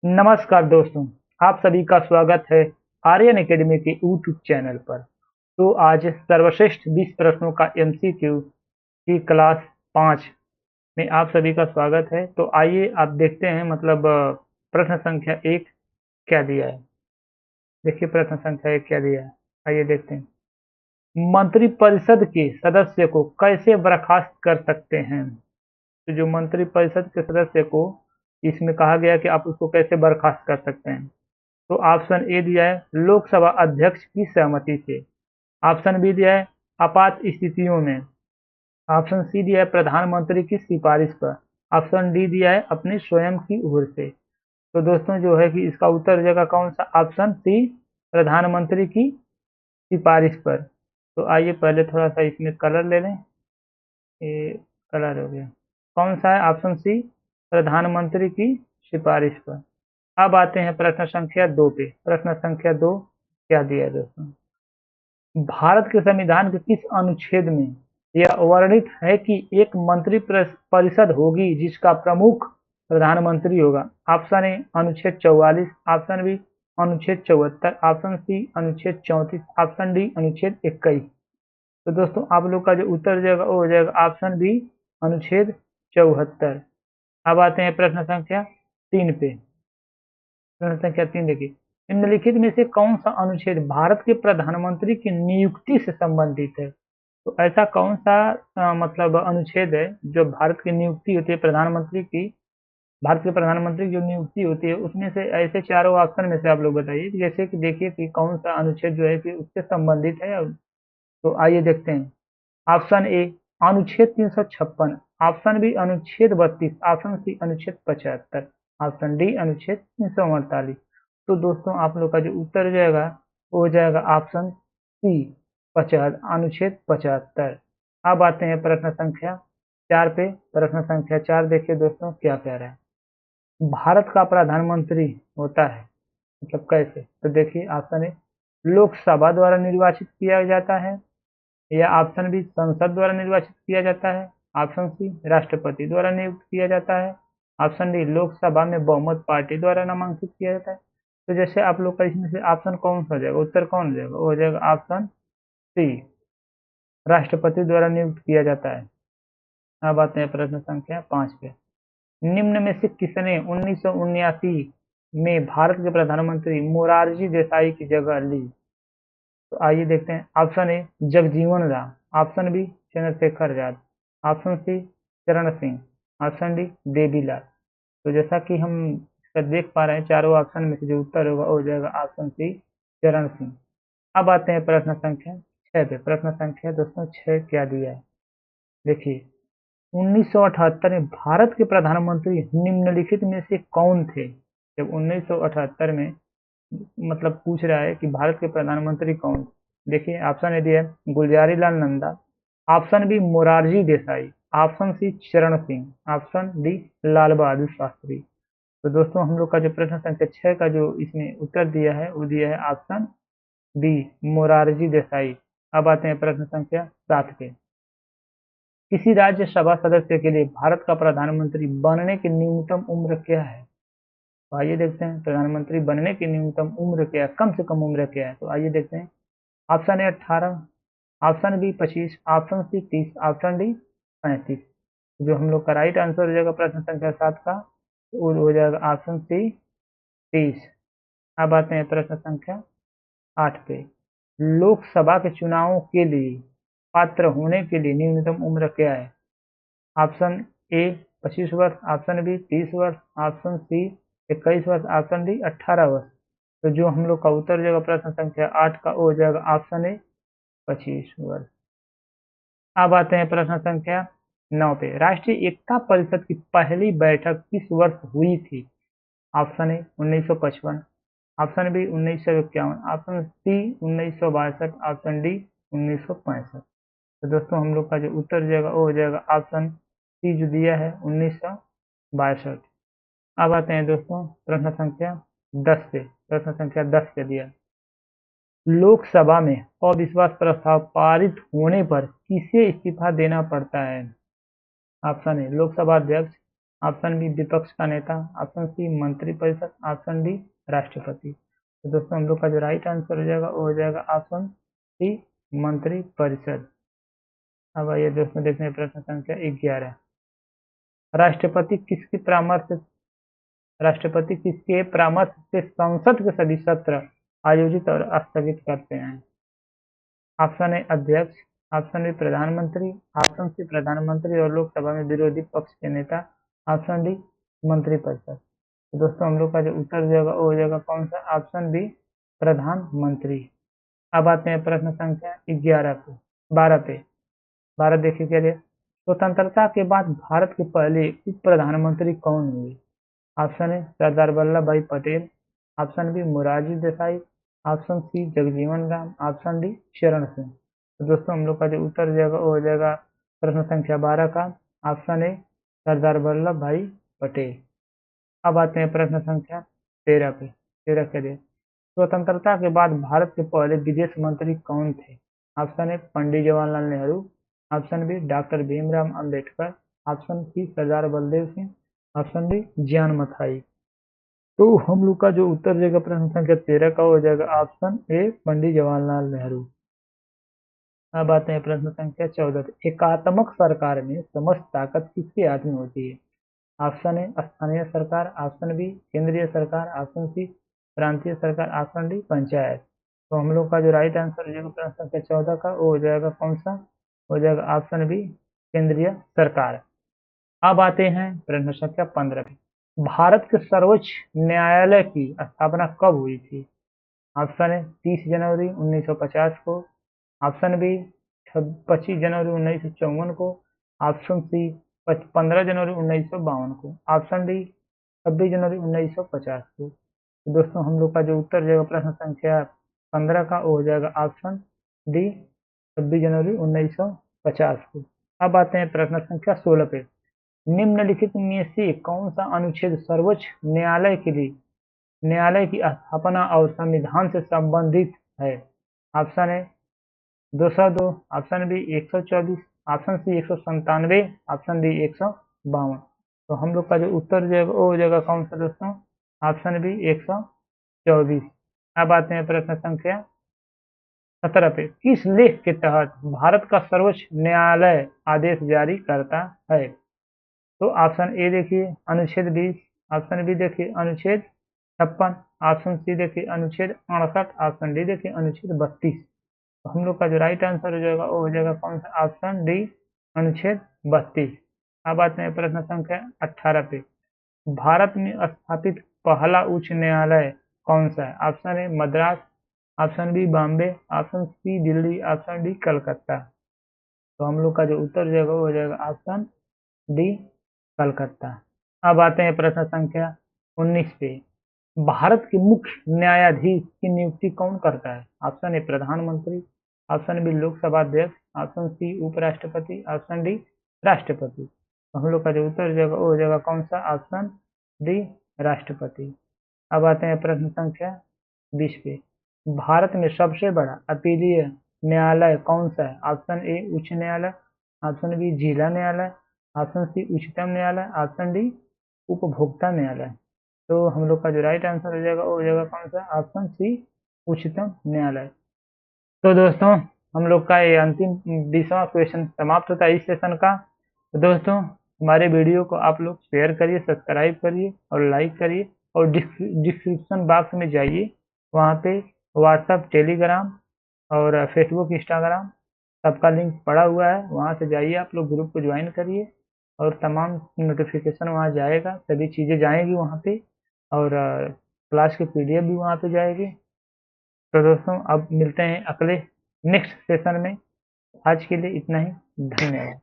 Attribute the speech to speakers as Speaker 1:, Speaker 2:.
Speaker 1: नमस्कार दोस्तों, आप सभी का स्वागत है आर्यन एकेडमी के यूट्यूब चैनल पर। तो आज सर्वश्रेष्ठ 20 प्रश्नों का एमसीक्यू की क्लास 5 में आप सभी का स्वागत है। तो आइए आप देखते हैं प्रश्न संख्या 1 क्या दिया है। देखिए प्रश्न संख्या 1 क्या दिया है, आइए देखते हैं। मंत्रिपरिषद के सदस्य को कैसे बर्खास्त कर सकते हैं? तो जो मंत्रिपरिषद के सदस्य को इसमें कहा गया कि आप उसको कैसे बर्खास्त कर सकते हैं। तो ऑप्शन ए दिया है लोकसभा अध्यक्ष की सहमति से। ऑप्शन बी दिया है आपात स्थितियों में। ऑप्शन सी दिया है प्रधानमंत्री की सिफारिश पर। ऑप्शन डी दिया है अपनी स्वयं की ओर से। तो दोस्तों जो है कि इसका उत्तर हो जाएगा कौन सा, ऑप्शन सी प्रधानमंत्री की सिफारिश पर। तो आइए पहले थोड़ा सा इसमें कलर ले लें। ये कलर हो गया, कौन सा है, ऑप्शन सी प्रधानमंत्री की सिफारिश पर। अब आते हैं प्रश्न संख्या 2 पे। प्रश्न संख्या 2 क्या दिया है दोस्तों? भारत के संविधान के किस अनुच्छेद में यह वर्णित है कि एक मंत्री परिषद होगी जिसका प्रमुख प्रधानमंत्री होगा? ऑप्शन ए अनुच्छेद 44, ऑप्शन बी अनुच्छेद 74, ऑप्शन सी अनुच्छेद 34, ऑप्शन डी अनुच्छेद 21। तो दोस्तों आप लोग का जो उत्तर हो जाएगा वो हो जाएगा ऑप्शन बी अनुच्छेद 74। अब आते हैं प्रश्न संख्या 3 पे। प्रश्न संख्या 3 देखिए, निम्नलिखित में से कौन सा अनुच्छेद भारत के प्रधानमंत्री की नियुक्ति से संबंधित है? तो ऐसा कौन सा अनुच्छेद है जो भारत की नियुक्ति होती है प्रधानमंत्री की, भारत के प्रधानमंत्री की जो नियुक्ति होती है उसमें से ऐसे चारों ऑप्शन में से आप लोग बताइए। जैसे कि देखिए कि कौन सा अनुच्छेद जो है कि उससे संबंधित है। तो आइए देखते हैं। ऑप्शन ए अनुच्छेद 356, ऑप्शन बी अनुच्छेद 32, ऑप्शन सी अनुच्छेद 75, ऑप्शन डी अनुच्छेद 348। तो दोस्तों आप लोग का जो उत्तर हो जाएगा वो हो जाएगा ऑप्शन सी अनुच्छेद 75। अब आते हैं प्रश्न संख्या 4 पे। प्रश्न संख्या 4 देखिए दोस्तों क्या कह रहा है। भारत का प्रधानमंत्री होता है मतलब कैसे? तो देखिए ऑप्शन ए लोकसभा द्वारा निर्वाचित किया जाता है, या ऑप्शन बी संसद द्वारा निर्वाचित किया जाता है, ऑप्शन सी राष्ट्रपति द्वारा नियुक्त किया जाता है, ऑप्शन डी लोकसभा में बहुमत पार्टी द्वारा नामांकित किया जाता है। तो जैसे आप लोग का इसमें से ऑप्शन कौन सा हो जाएगा, उत्तर कौन हो जाएगा, वो हो जाएगा ऑप्शन सी राष्ट्रपति द्वारा नियुक्त किया जाता है। अब आते हैं प्रश्न संख्या 5 पे। निम्न में से किसने 1979 में भारत के प्रधानमंत्री मोरारजी देसाई की जगह ली? तो आइए देखते हैं। Option A Jagjivan Ram, option B Chandrashekhar Azad, option C Charan Singh, option D Devilal. तो जैसा कि हम इसका देख पा रहे हैं चारों ऑप्शन में से जो उत्तर होगा वो हो जाएगा ऑप्शन सी चरण सिंह। अब आते हैं प्रश्न संख्या 6 पे। प्रश्न संख्या दोस्तों 6 क्या दिया है, देखिए 1978 में भारत के प्रधानमंत्री निम्नलिखित में से कौन थे? जब 1978 में पूछ रहा है कि भारत के प्रधानमंत्री कौन? देखिए ऑप्शन ए दिया है Gulzari Lal Nanda, option B Morarji Desai, option C Charan Singh, option D Lal Bahadur Shastri. तो दोस्तों हम लोग का जो प्रश्न संख्या 6 का जो इसमें उत्तर दिया है वो दिया है ऑप्शन बी मोरारजी देसाई। अब आते हैं प्रश्न संख्या 7 पे। किसी राज्यसभा सदस्य के लिए भारत का प्रधानमंत्री बनने की न्यूनतम उम्र क्या है? तो आइए देखते हैं प्रधानमंत्री बनने की न्यूनतम उम्र क्या है, कम से कम उम्र क्या है। तो आइए देखते हैं। Option A 18, option B 25, option C 30, option D 35। जो हम लोग का राइट आंसर हो जाएगा प्रश्न संख्या 7 का वो हो जाएगा ऑप्शन सी 30। अब आते हैं प्रश्न संख्या 8 पे। लोकसभा के चुनावों के लिए पात्र होने के लिए न्यूनतम उम्र क्या है? ऑप्शन ए 25 वर्ष, ऑप्शन बी 30 वर्ष, ऑप्शन सी 21 वर्ष, ऑप्शन डी 18 वर्ष। तो जो हम लोग का उत्तर हो जाएगा प्रश्न संख्या 8 का वो हो जाएगा ऑप्शन ए 25 वर्ष। अब आते हैं प्रश्न संख्या 9 पे। राष्ट्रीय एकता परिषद की पहली बैठक किस वर्ष हुई थी? Option A 1955, option B 1951, option C 1962, option D 1965। तो दोस्तों हम लोग का जो उत्तर हो जाएगा वो हो जाएगा ऑप्शन सी जो दिया है 1962। अब आते हैं दोस्तों प्रश्न संख्या 10 पे। प्रश्न संख्या 10 पे दिया लोकसभा में अविश्वास प्रस्ताव पारित होने पर किसे इस्तीफा देना पड़ता है? ऑप्शन ए लोकसभा अध्यक्ष, ऑप्शन बी विपक्ष का नेता, ऑप्शन सी मंत्रिपरिषद, ऑप्शन डी राष्ट्रपति। तो दोस्तों हम लोग का जो राइट आंसर हो जाएगा वो हो जाएगा ऑप्शन सी मंत्रिपरिषद। अब आइए दोस्तों देखते हैं प्रश्न संख्या 11। राष्ट्रपति किसके परामर्श से संसद के सभी सत्र आयोजित और स्थगित करते हैं? ऑप्शन ए अध्यक्ष, ऑप्शन बी प्रधानमंत्री, ऑप्शन सी प्रधानमंत्री और लोकसभा में विरोधी पक्ष के नेता, ऑप्शन डी मंत्रिपरिषद। तो दोस्तों हम लोग का जो उत्तर हो जाएगा वो हो जाएगा कौन सा? ऑप्शन बी प्रधानमंत्री। अब आते हैं प्रश्न संख्या 12 पे। 12 देखिए क्या है। स्वतंत्रता के बाद भारत के पहले उप प्रधानमंत्री कौन हुए? Option A Sardar Vallabh bhai Patel, option B Morarji Desai, option C Jagjivan Ram, option D Charan Singh. तो दोस्तों हम लोग का जो उत्तर हो जाएगा वो हो जाएगा प्रश्न संख्या 12 का ऑप्शन ए सरदार वल्लभ भाई पटेल। अब आते हैं प्रश्न संख्या 13 पे। 13 के लिए स्वतंत्रता के बाद भारत के पहले विदेश मंत्री कौन थे? Option A Pandit Jawaharlal Nehru, option B doctor Bhimrao Ambedkar, option C Sardar Baldev Singh, option D John Mathai. तो हम लोग का जो उत्तर जाएगा प्रश्न संख्या 13 का हो जाएगा ऑप्शन ए पंडित जवाहरलाल नेहरू। अब आते हैं प्रश्न संख्या 14 पे। एकात्मक सरकार में समस्त ताकत किसके हाथ में होती है? ऑप्शन ए स्थानीय सरकार, ऑप्शन बी केंद्रीय सरकार, ऑप्शन सी प्रांतीय सरकार, ऑप्शन डी पंचायत। तो हम लोग का जो राइट आंसर हो जाएगा प्रश्न संख्या 14 का वो हो जाएगा कौन सा? हो जाएगा ऑप्शन बी केंद्रीय सरकार। अब आते हैं प्रश्न संख्या 15 पे। भारत के सर्वोच्च न्यायालय की स्थापना कब हुई थी? ऑप्शन ए 30 जनवरी 1950 को, ऑप्शन बी 25 जनवरी 1954 को, ऑप्शन सी 15 जनवरी 1952 को, ऑप्शन डी 26 जनवरी 1950 को। तो दोस्तों हम लोग का जो उत्तर जाएगा प्रश्न संख्या 15 का वो हो जाएगा ऑप्शन डी 26 जनवरी 1950 को। अब आते हैं प्रश्न संख्या 16 पे। निम्नलिखित में से कौन सा अनुच्छेद सर्वोच्च न्यायालय की स्थापना और संविधान से संबंधित है? Option A 202, option B 124, option C 197, option D 152। तो हम लोग का जो उत्तर वो हो जाएगा कौन सा दोस्तों? Option B 124। अब आते हैं प्रश्न संख्या 17 पे। किस लेख के तहत भारत का सर्वोच्च न्यायालय आदेश जारी करता है? तो ऑप्शन ए देखिए अनुच्छेद 20, ऑप्शन बी देखिए अनुच्छेद 56, ऑप्शन सी देखिए अनुच्छेद 68, ऑप्शन डी देखिए अनुच्छेद 32। तो हम लोग का जो राइट आंसर हो जाएगा वो हो जाएगा कौन सा? ऑप्शन डी अनुच्छेद 32। अब आते हैं प्रश्न संख्या 18 पे। भारत में स्थापित पहला उच्च न्यायालय कौन सा है? Option A Madras, option B Bombay, option C Delhi, option D Calcutta. तो हम लोग का जो उत्तर हो जाएगा वो हो जाएगा ऑप्शन डी कलकत्ता। अब आते हैं प्रश्न संख्या 19 पे। भारत के मुख्य न्यायाधीश की नियुक्ति कौन करता है? ऑप्शन ए प्रधानमंत्री, ऑप्शन बी लोकसभा अध्यक्ष, ऑप्शन सी उपराष्ट्रपति, ऑप्शन डी राष्ट्रपति। तो हम लोग का जो उत्तर हो जाएगा वो हो जाएगा कौन सा? ऑप्शन डी राष्ट्रपति। अब आते हैं प्रश्न संख्या 20 पे। भारत में सबसे बड़ा अपीलीय न्यायालय कौन सा है? ऑप्शन ए उच्च न्यायालय, ऑप्शन बी जिला न्यायालय, ऑप्शन सी उच्चतम न्यायालय, ऑप्शन डी उपभोक्ता न्यायालय। तो हम लोग का जो राइट आंसर हो जाएगा वो हो जाएगा कौन सा? ऑप्शन सी उच्चतम न्यायालय। तो दोस्तों हम लोग का ये अंतिम 20वां क्वेश्चन समाप्त होता है इस सेशन का। तो दोस्तों हमारे वीडियो को आप लोग शेयर करिए, सब्सक्राइब करिए और लाइक करिए और डिस्क्रिप्शन बॉक्स में जाइए, वहाँ पे व्हाट्सएप, टेलीग्राम और फेसबुक, इंस्टाग्राम सबका लिंक पड़ा हुआ है। वहाँ से जाइए आप लोग, ग्रुप को ज्वाइन करिए और तमाम नोटिफिकेशन वहाँ जाएगा, सभी चीज़ें जाएंगी वहाँ पे और क्लास की PDF भी वहाँ पे जाएगी। तो दोस्तों अब मिलते हैं अगले नेक्स्ट सेशन में। आज के लिए इतना ही, धन्यवाद।